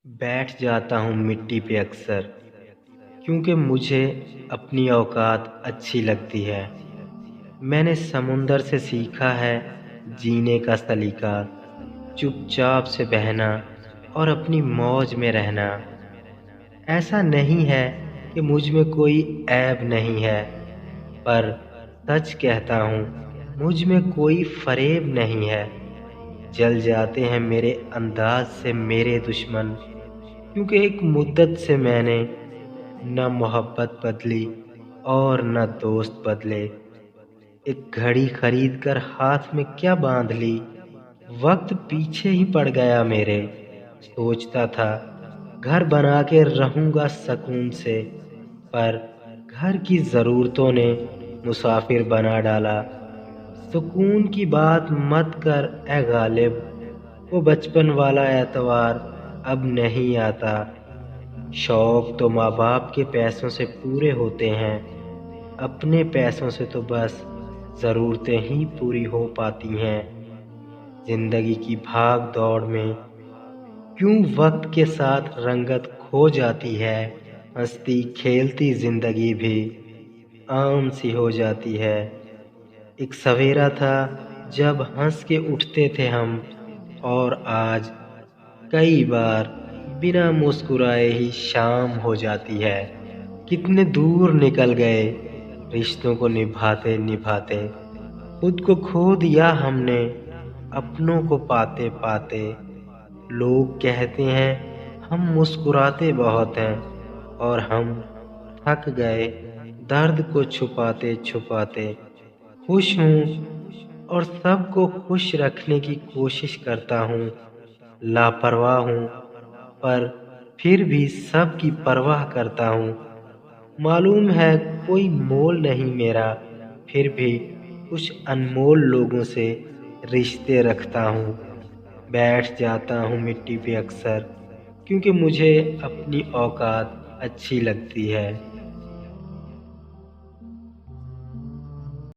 बैठ जाता हूँ मिट्टी पे अक्सर, क्योंकि मुझे अपनी औकात अच्छी लगती है। मैंने समुंदर से सीखा है जीने का सलीका, चुपचाप से बहना और अपनी मौज में रहना। ऐसा नहीं है कि मुझ में कोई ऐब नहीं है, पर सच कहता हूँ मुझ में कोई फरेब नहीं है। जल जाते हैं मेरे अंदाज से मेरे दुश्मन, क्योंकि एक मुद्दत से मैंने न मोहब्बत बदली और न दोस्त बदले। एक घड़ी खरीद कर हाथ में क्या बांध ली, वक्त पीछे ही पड़ गया मेरे। सोचता था घर बना के रहूंगा सुकून से, पर घर की ज़रूरतों ने मुसाफिर बना डाला। सुकून की बात मत कर ए गालिब, वो बचपन वाला एतवार अब नहीं आता। शौक तो माँ बाप के पैसों से पूरे होते हैं, अपने पैसों से तो बस ज़रूरतें ही पूरी हो पाती हैं। जिंदगी की भाग दौड़ में क्यों वक्त के साथ रंगत खो जाती है, हंसती खेलती जिंदगी भी आम सी हो जाती है। एक सवेरा था जब हंस के उठते थे हम, और आज कई बार बिना मुस्कुराए ही शाम हो जाती है। कितने दूर निकल गए रिश्तों को निभाते निभाते, खुद को खो दिया हमने अपनों को पाते पाते। लोग कहते हैं हम मुस्कुराते बहुत हैं, और हम थक गए दर्द को छुपाते छुपाते। खुश हूँ और सबको खुश रखने की कोशिश करता हूँ। लापरवाह हूँ, पर फिर भी सबकी परवाह करता हूँ। मालूम है कोई मोल नहीं मेरा, फिर भी कुछ अनमोल लोगों से रिश्ते रखता हूँ। बैठ जाता हूँ मिट्टी पे अक्सर, क्योंकि मुझे अपनी औकात अच्छी लगती है।